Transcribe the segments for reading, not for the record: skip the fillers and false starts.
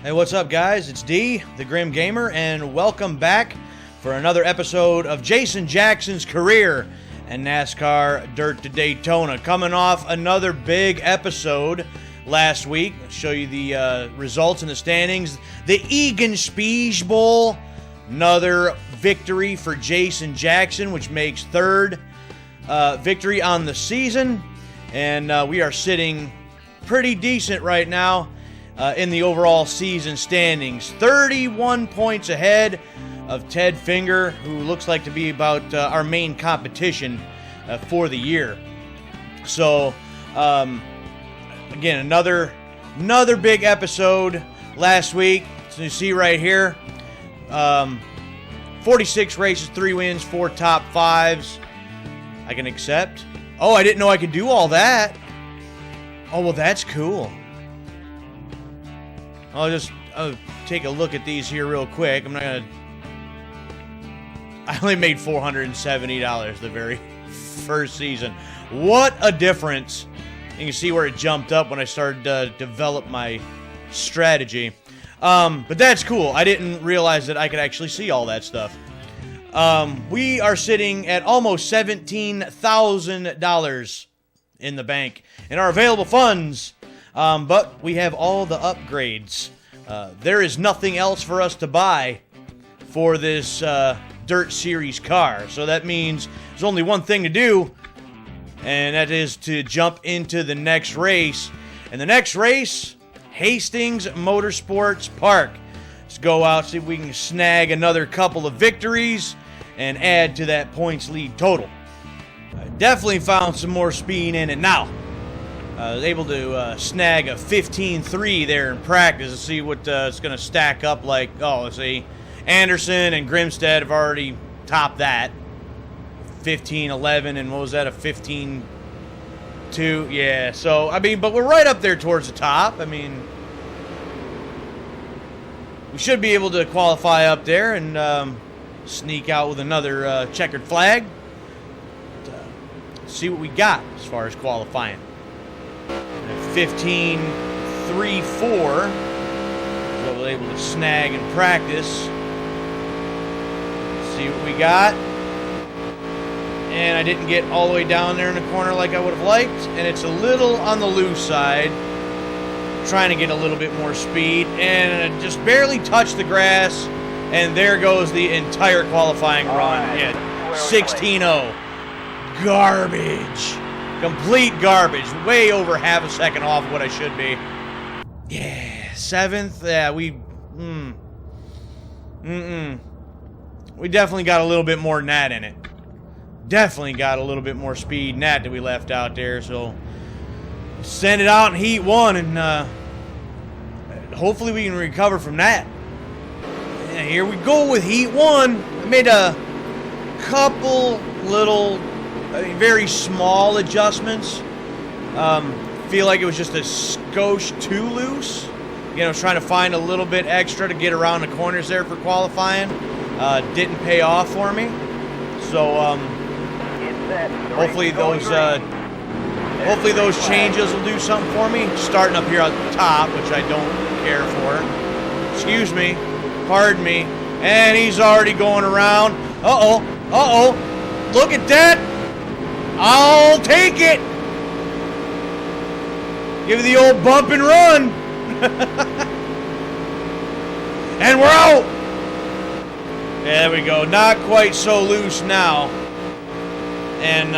Hey, what's up, guys? It's D, the Grim Gamer, and welcome back for another episode of Jason Jackson's career and NASCAR Dirt to Daytona. Coming off another big episode last week. I'll show you the results in the standings. The Egan Spies Bowl, another victory for Jason Jackson, which makes third victory on the season. And we are sitting pretty decent right now in the overall season standings. 31 points ahead of Ted Finger, who looks like to be about our main competition for the year. So, again, another big episode last week. So you see right here, 46 races, 3 wins, 4 top 5s. I can accept. Oh, I didn't know I could do all that. Oh, well, that's cool. I'll take a look at these here real quick. I only made $470 the very first season. What a difference. You can see where it jumped up when I started to develop my strategy. But that's cool. I didn't realize that I could actually see all that stuff. We are sitting at almost $17,000 in the bank in our available funds. But we have all the upgrades. There is nothing else for us to buy for this Dirt Series car. So that means there's only one thing to do, and that is to jump into the next race. And the next race, Hastings Motorsports Park. Let's go out, see if we can snag another couple of victories and add to that points lead total. I definitely found some more speed in it now. I was able to snag a 15-3 there in practice to see what it's going to stack up like. Oh, let's see. Anderson and Grimstead have already topped that. 15-11, and what was that, a 15-2? Yeah, so, I mean, but we're right up there towards the top. I mean, we should be able to qualify up there and sneak out with another checkered flag. But, see what we got as far as qualifying. 15-3-4 so I was able to snag in practice. See what we got. And I didn't get all the way down there in the corner like I would have liked, and it's a little on the loose side. Trying to get a little bit more speed, and I just barely touched the grass, and there goes the entire qualifying run. Yeah, 16-0. Garbage. Complete garbage. Way over half a second off of what I should be. Yeah, 7th. Yeah, we definitely got a little bit more than that in it. Definitely got a little bit more speed than that we left out there. So, send it out in Heat 1, and hopefully we can recover from that. Yeah, here we go with Heat 1. I made a couple little... very small adjustments. Feel like it was just a skosh too loose. You know, trying to find a little bit extra to get around the corners there for qualifying. Didn't pay off for me. So hopefully those changes will do something for me. Starting up here at the top, which I don't care for. Excuse me. Pardon me. And he's already going around. Uh-oh. Look at that. I'll take it. Give it the old bump and run. And we're out. There we go. Not quite so loose now. And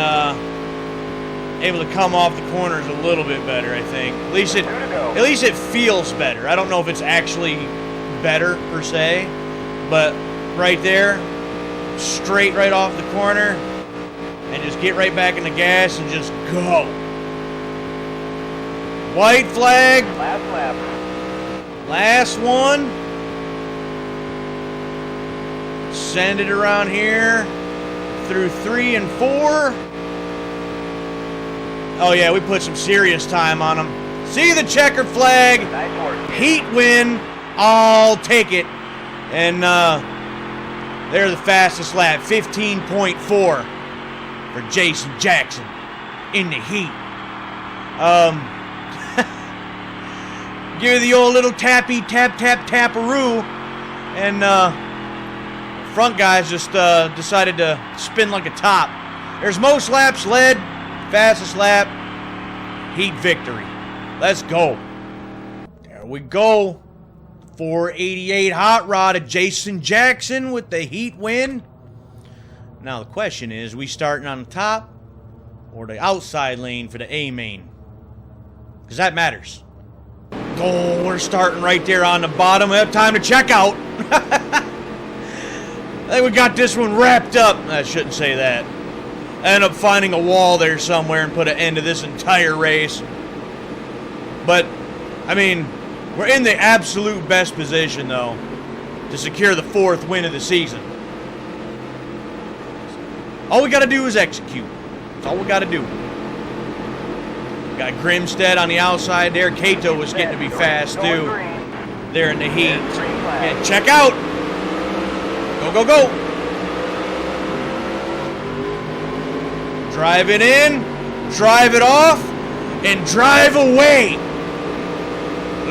able to come off the corners a little bit better, I think. At least it feels better. I don't know if it's actually better per se, but right there, straight right off the corner. And just get right back in the gas and just go. White flag. Last lap. Last one. Send it around here through 3 and 4. Oh yeah, we put some serious time on them. See the checkered flag. Nice work. Heat win. I'll take it. And they're the fastest lap. 15.4. for Jason Jackson in the heat. give you the old little tappy, tap-aroo. And front guys just decided to spin like a top. There's most laps led, fastest lap, heat victory. Let's go. There we go. 488 Hot Rod of Jason Jackson with the heat win. Now the question is, we starting on the top or the outside lane for the A main? Because that matters. Oh, we're starting right there on the bottom. We have time to check out. I think we got this one wrapped up. I shouldn't say that. I ended up finding a wall there somewhere and put an end to this entire race. But, I mean, we're in the absolute best position, though, to secure the 4th win of the season. All we got to do is execute. That's all we got to do. Got Grimstead on the outside there. Kato was getting to be fast, too. There in the heat. Yeah, check out. Go, go, go. Drive it in, drive it off, and drive away.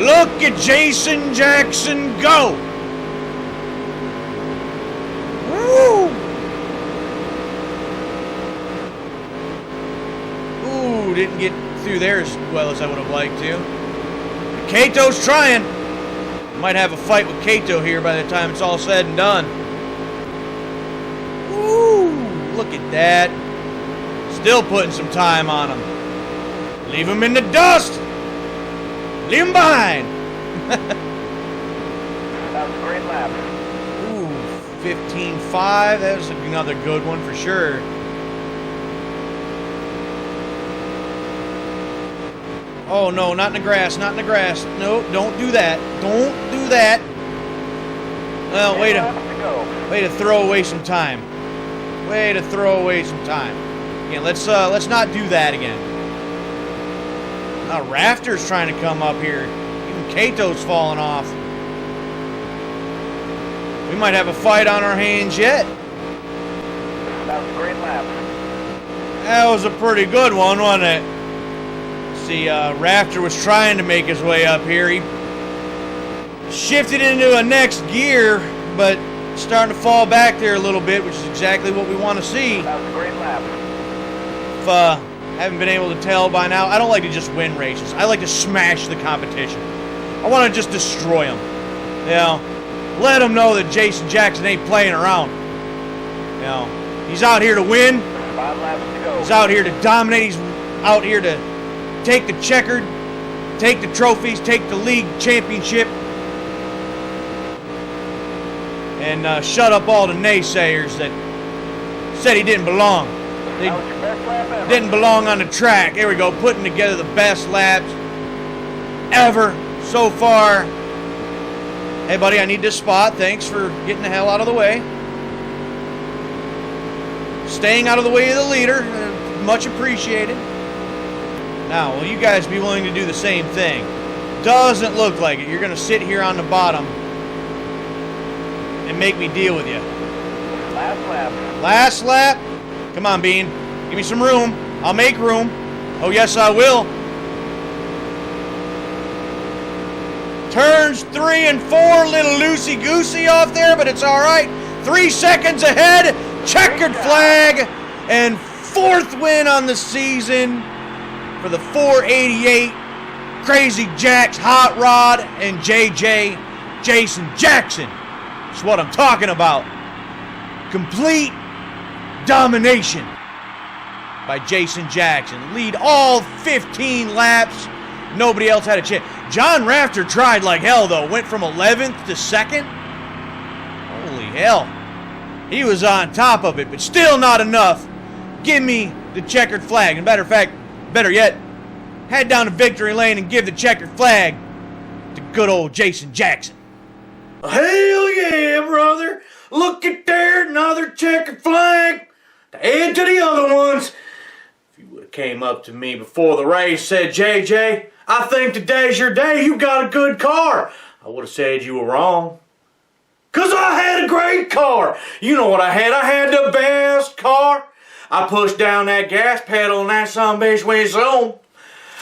Look at Jason Jackson go. Woo! Ooh, didn't get through there as well as I would have liked to. Kato's trying. Might have a fight with Kato here by the time it's all said and done. Woo! Look at that. Still putting some time on him. Leave him in the dust. Leave him behind. That was a great lap. Ooh, 15.5. That was another good one for sure. Oh, no, not in the grass, not in the grass. No, don't do that. Don't do that. Well, way to throw away some time. Way to throw away some time. Again, let's not do that again. Now Rafter's trying to come up here. Even Kato's falling off. We might have a fight on our hands yet. That was a great lap. That was a pretty good one, wasn't it? See, Rafter was trying to make his way up here. He shifted into a next gear, but starting to fall back there a little bit, which is exactly what we want to see. That was a great lap. If haven't been able to tell by now, I don't like to just win races. I like to smash the competition. I want to just destroy them. You know, let them know that Jason Jackson ain't playing around. You know, he's out here to win. 5 laps to go. He's out here to dominate. He's out here to take the checkered, take the trophies, take the league championship, and shut up all the naysayers that said he didn't belong. They That was your best lap ever. didn't belong on the track. There we go, putting together the best laps ever so far. Hey, buddy, I need this spot. Thanks for getting the hell out of the way. Staying out of the way of the leader. Much appreciated. Now, will you guys be willing to do the same thing? Doesn't look like it. You're going to sit here on the bottom and make me deal with you. Last lap. Last lap. Come on, Bean. Give me some room. I'll make room. Oh, yes, I will. Turns 3 and 4. Little loosey-goosey off there, but it's all right. 3 seconds ahead. Checkered flag. And 4th win on the season for the 488 Krazy Jacks Hot Rod and JJ Jason Jackson. That's what I'm talking about. Complete domination by Jason Jackson. Lead all 15 laps. Nobody else had a chance. John Rafter tried like hell, though. Went from 11th to 2nd. Holy hell. He was on top of it, but still not enough. Give me the checkered flag. And matter of fact, better yet, head down to victory lane and give the checkered flag to good old Jason Jackson. Hell yeah, brother. Look at there, another checkered flag to add to the other ones. If you would have came up to me before the race, said, JJ, I think today's your day. You got a good car. I would have said you were wrong. Because I had a great car. You know what I had? I had the best car. I pushed down that gas pedal and that sumbitch went zoom.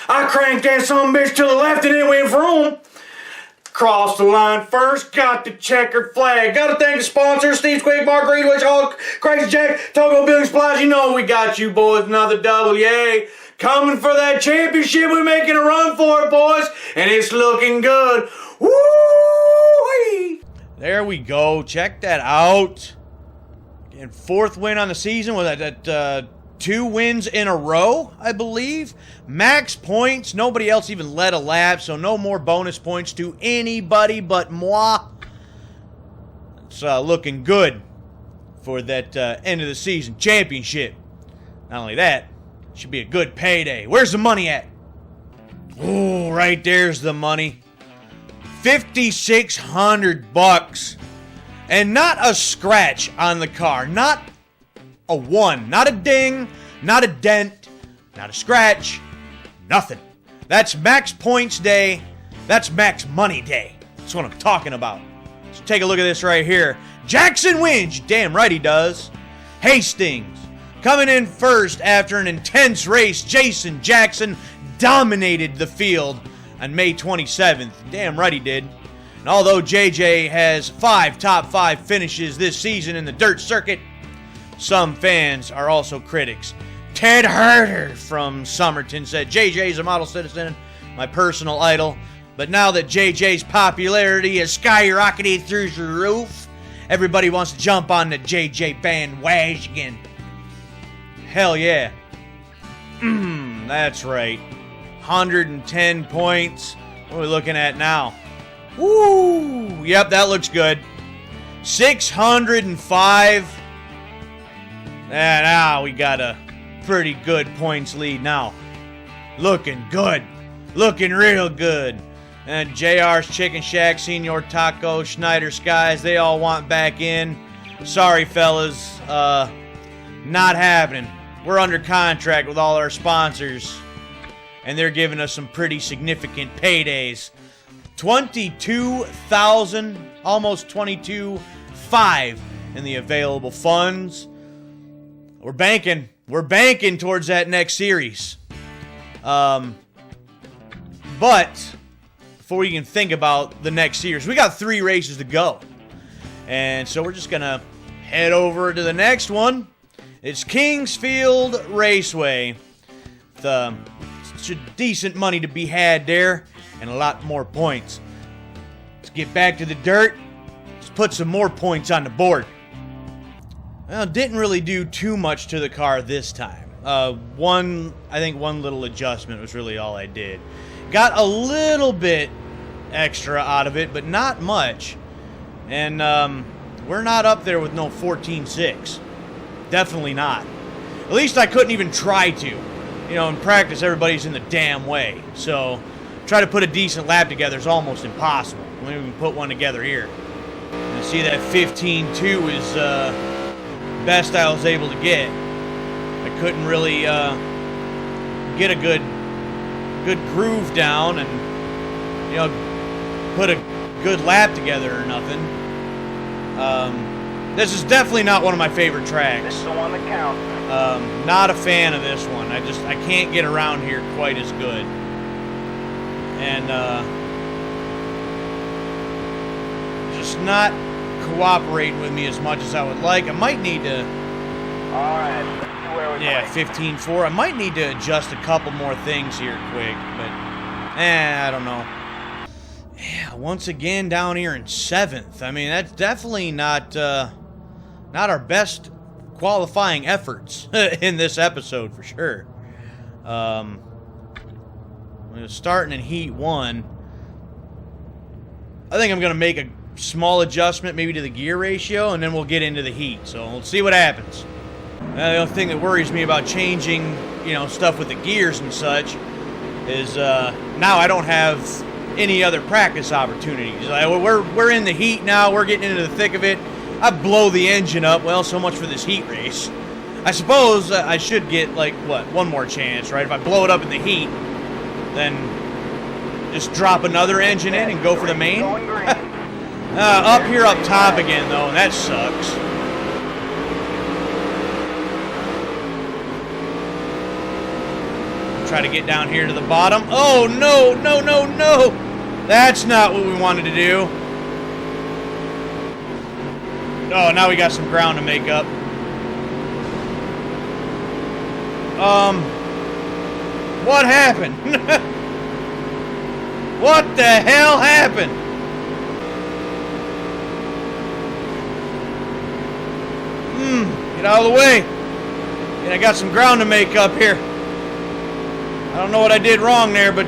I cranked that sumbitch to the left and it went vroom. Cross the line first, got the checkered flag. Gotta thank the sponsors, Steve's Quick Bar, Greenwich Hulk, Krazy Jack, Togo Building Supplies. You know we got you boys, another WA. Coming for that championship, we're making a run for it, boys. And it's looking good. Woo-wee! There we go, check that out. And 4th win on the season, was that 2 wins in a row, I believe. Max points. Nobody else even led a lap, so no more bonus points to anybody but moi. It's looking good for that end of the season championship. Not only that, it should be a good payday. Where's the money at? Oh, right there's the money. $5,600. And not a scratch on the car. Not a one. Not a ding. Not a dent. Not a scratch. Nothing. That's max points day. That's max money day. That's what I'm talking about. So take a look at this right here. Jackson wins. Damn right he does. Hastings coming in first after an intense race. Jason Jackson dominated the field on May 27th. Damn right he did. And although JJ has 5 top 5 finishes this season in the dirt circuit, some fans are also critics. Ted Herter from Somerton said, JJ's a model citizen, my personal idol. But now that JJ's popularity has skyrocketed through the roof, everybody wants to jump on the JJ bandwagon. Hell yeah. That's right. 110 points. What are we looking at now? Woo! Yep, that looks good. 605. And now we got a pretty good points lead now. Looking good. Looking real good. And JR's Chicken Shack, Senior Taco, Schneider Skies, they all want back in. Sorry, fellas. Not happening. We're under contract with all our sponsors, and they're giving us some pretty significant paydays. 22,000, almost 22,500 in the available funds. We're banking towards that next series. But before we can think about the next series, we got 3 races to go. And so we're just going to head over to the next one. It's Kingsfield Raceway. It's decent money to be had there and a lot more points. Let's get back to the dirt. Let's put some more points on the board. Well, didn't really do too much to the car this time. One little adjustment was really all I did. Got a little bit extra out of it, but not much. And we're not up there with no 14.6. Definitely not. At least I couldn't even try to. You know, in practice, everybody's in the damn way. So, try to put a decent lap together is almost impossible. We can put one together here. And see that 15.2 is best I was able to get. I couldn't really get a good groove down and, you know, put a good lap together or nothing. This is definitely not one of my favorite tracks. This is the one that counts. Not a fan of this one. I can't get around here quite as good. And just not cooperating with me as much as I would like. I might need to... Alright, let's see where we're going. 15.4. I might need to adjust a couple more things here quick, but I don't know. Yeah, once again down here in 7th. I mean, that's definitely not our best qualifying efforts in this episode for sure. Starting in Heat 1, I think I'm going to make a small adjustment maybe to the gear ratio, and then we'll get into the heat. So we'll see what happens. The only thing that worries me about changing, you know, stuff with the gears and such is now I don't have any other practice opportunities. We're in the heat now. We're getting into the thick of it. I blow the engine up. Well, so much for this heat race. I suppose I should get, like, one more chance, right? If I blow it up in the heat, then just drop another engine in and go for the main. Up here up top again, though, and that sucks. Try to get down here to the bottom. Oh, no. That's not what we wanted to do. Oh, now we got some ground to make up. What happened? What the hell happened? Get out of the way. And I got some ground to make up here. I don't know what I did wrong there, but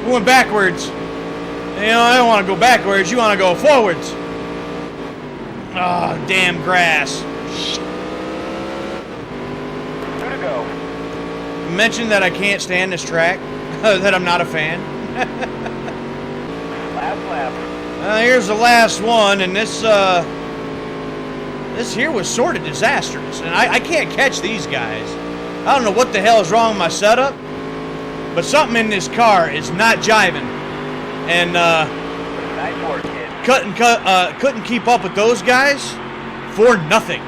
we went backwards. You know, I don't want to go backwards. You want to go forwards. Oh, damn grass. Two to go. You mentioned that I can't stand this track, that I'm not a fan. Last lap. Here's the last one, and this here was sort of disastrous, and I can't catch these guys. I don't know what the hell is wrong with my setup, but something in this car is not jiving, and Nice work, kid. couldn't keep up with those guys for nothing.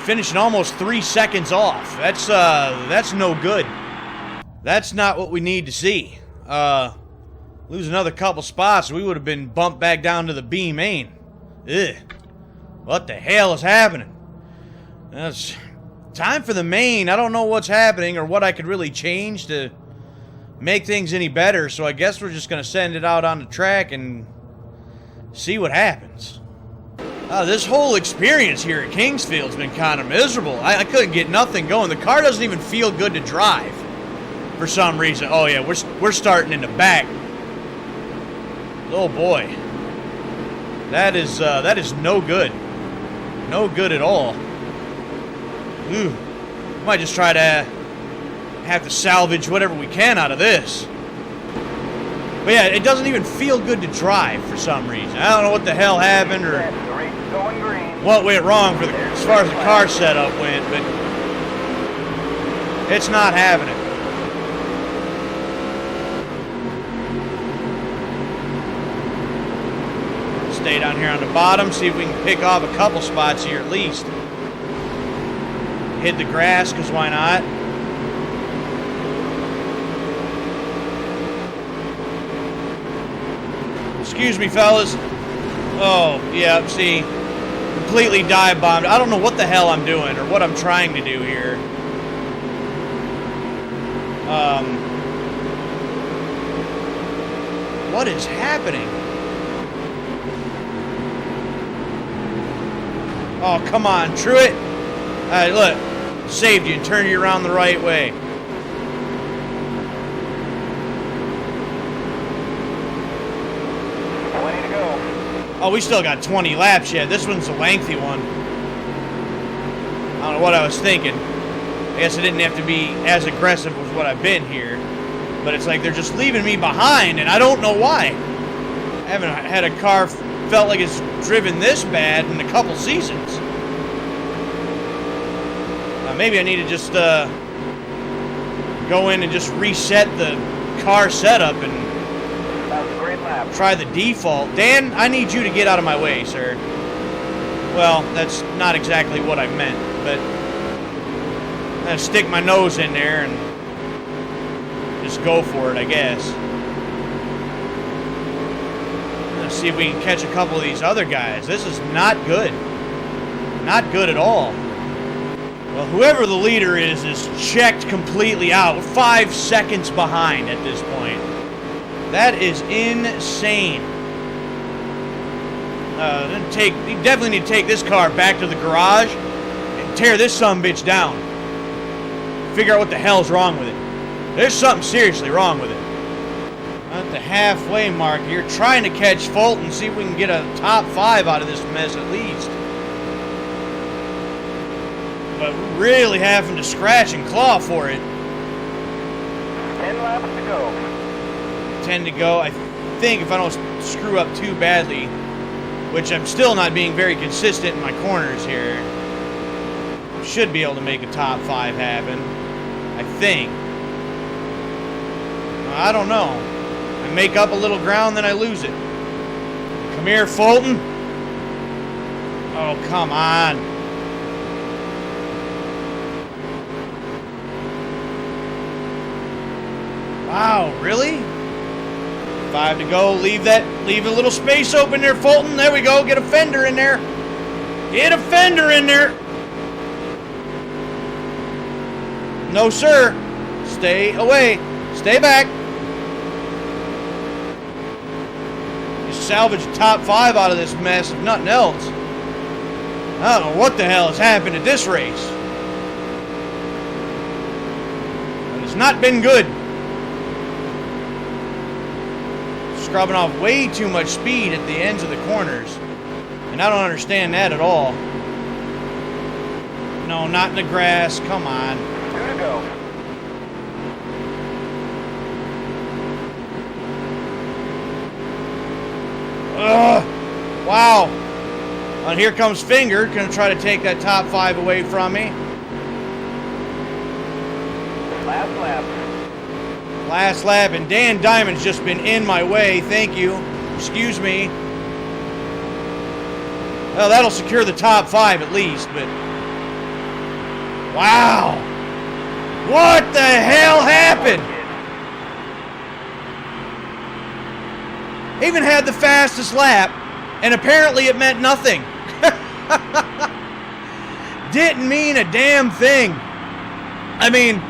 Finishing almost 3 seconds off. That's no good. That's not what we need to see. Lose another couple spots, we would have been bumped back down to the B main. Ugh. What the hell is happening? It's time for the main. I don't know what's happening or what I could really change to make things any better, so I guess we're just going to send it out on the track and see what happens. This whole experience here at Kingsfield's been kind of miserable. I couldn't get nothing going. The car doesn't even feel good to drive for some reason. Oh yeah, we're starting in the back. Oh boy. That is no good. No good at all. Ooh. Might just try to have to salvage whatever we can out of this. But yeah, it doesn't even feel good to drive for some reason. I don't know what the hell happened or Going green. what went wrong for as far as the car setup went, but it's not having it. Stay down here on the bottom, see if we can pick off a couple spots here at least. Hit the grass, because why not? Excuse me, fellas. Oh, yeah, see, completely dive bombed. I don't know what the hell I'm doing or what I'm trying to do here. What is happening? Oh, come on, Truett. All right, look, saved you and turned you around the right way. 20 to go. Oh, we still got 20 laps yet. This one's a lengthy one. I don't know what I was thinking. I guess I didn't have to be as aggressive as what I've been here. But it's like they're just leaving me behind, and I don't know why. I haven't had a car felt like it's driven this bad in a couple seasons. Maybe I need to just go in and just reset the car setup and That was a great lap. try the default. Dan, I need you to get out of my way, sir. Well, that's not exactly what I meant, but I'm gonna stick my nose in there and just go for it, I guess. Let's see if we can catch a couple of these other guys. This is not good. Not good at all. Well, whoever the leader is checked completely out. We're 5 seconds behind at this point. That is insane. You definitely need to take this car back to the garage and tear this sumbitch down. Figure out what the hell's wrong with it. There's something seriously wrong with it. At the halfway mark, you're trying to catch Fulton, see if we can get a top 5 out of this mess at least. But we're really having to scratch and claw for it. 10 laps to go. 10 to go. I think if I don't screw up too badly, which I'm still not being very consistent in my corners here, should be able to make a top 5 happen. I think. I don't know. I make up a little ground, then I lose it. Come here, Fulton. Oh, come on. Wow, really? 5 to go. Leave a little space open there, Fulton. There we go. Get a fender in there. Get a fender in there. No, sir. Stay away. Stay back. You salvage the top 5 out of this mess, if nothing else. I don't know what the hell has happened at this race. But it's not been good. Scrubbing off way too much speed at the ends of the corners. And I don't understand that at all. No, not in the grass. Come on. 2 to go. Ugh. Wow. And here comes Finger. Going to try to take that top 5 away from me. Last lap. Last lap, and Dan Diamond's just been in my way. Thank you. Excuse me. Well, that'll secure the top 5 at least, but... Wow! What the hell happened? Even had the fastest lap, and apparently it meant nothing. Didn't mean a damn thing. I mean...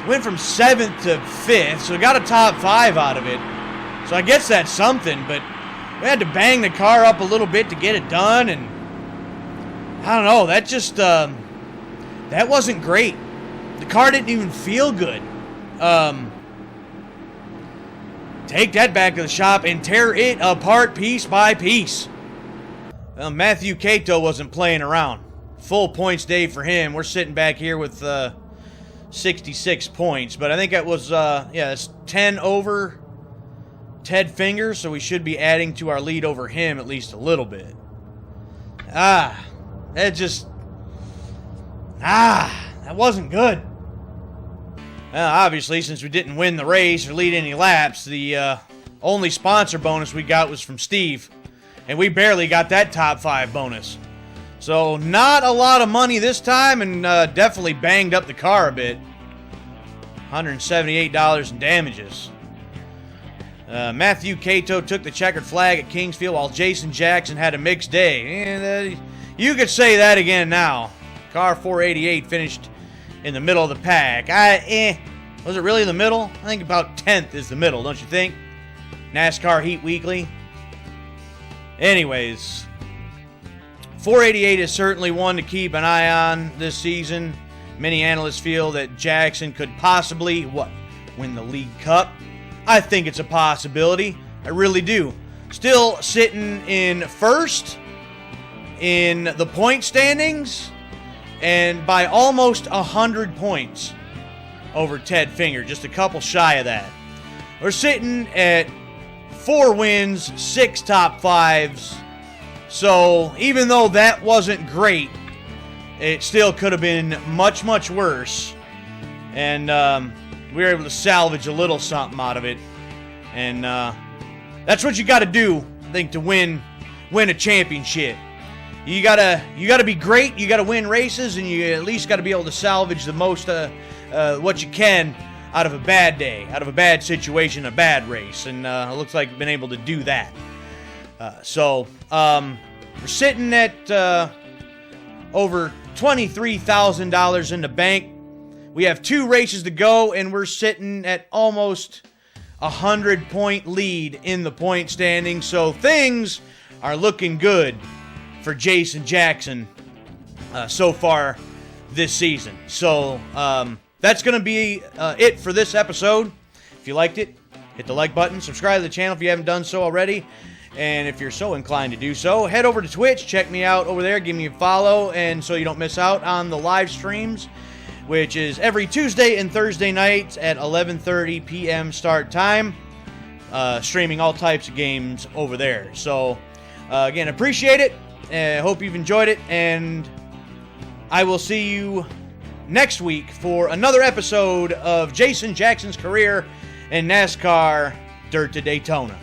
Went from 7th to 5th, so got a top 5 out of it. So I guess that's something, but we had to bang the car up a little bit to get it done, and I don't know, that just, that wasn't great. The car didn't even feel good. Take that back to the shop and tear it apart piece by piece. Well, Matthew Cato wasn't playing around. Full points day for him. We're sitting back here with, 66 points, but I think that was, it's 10 over Ted Finger, so we should be adding to our lead over him at least a little bit. That wasn't good. Well, obviously, since we didn't win the race or lead any laps, the only sponsor bonus we got was from Steve, and we barely got that top 5 bonus. So, not a lot of money this time, and definitely banged up the car a bit. $178 in damages. Matthew Cato took the checkered flag at Kingsfield, while Jason Jackson had a mixed day. And, you could say that again now. Car 488 finished in the middle of the pack. Was it really the middle? I think about 10th is the middle, don't you think? NASCAR Heat Weekly. Anyways... 488 is certainly one to keep an eye on this season. Many analysts feel that Jackson could possibly, win the League Cup? I think it's a possibility. I really do. Still sitting in first in the point standings and by almost 100 points over Ted Finger. Just a couple shy of that. We're sitting at 4 wins, 6 top 5s. So, even though that wasn't great, it still could have been much, much worse. And we were able to salvage a little something out of it. And that's what you got to do, I think, to win a championship. You gotta be great, you gotta win races, and you at least got to be able to salvage the most what you can out of a bad day, out of a bad situation, a bad race. And it looks like we've been able to do that. We're sitting at over $23,000 in the bank. We have 2 races to go, and we're sitting at almost a 100-point lead in the point standing. So things are looking good for Jason Jackson so far this season. So that's going to be it for this episode. If you liked it, hit the like button. Subscribe to the channel if you haven't done so already. And if you're so inclined to do so, head over to Twitch. Check me out over there. Give me a follow, and so you don't miss out on the live streams, which is every Tuesday and Thursday nights at 11:30 p.m. start time. Streaming all types of games over there. So, again, appreciate it. Hope you've enjoyed it, and I will see you next week for another episode of Jason Jackson's career in NASCAR Dirt to Daytona.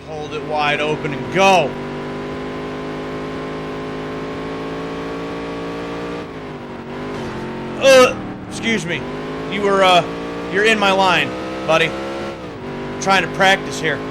Hold it wide open and go. Excuse me. You're in my line, buddy. trying to practice here.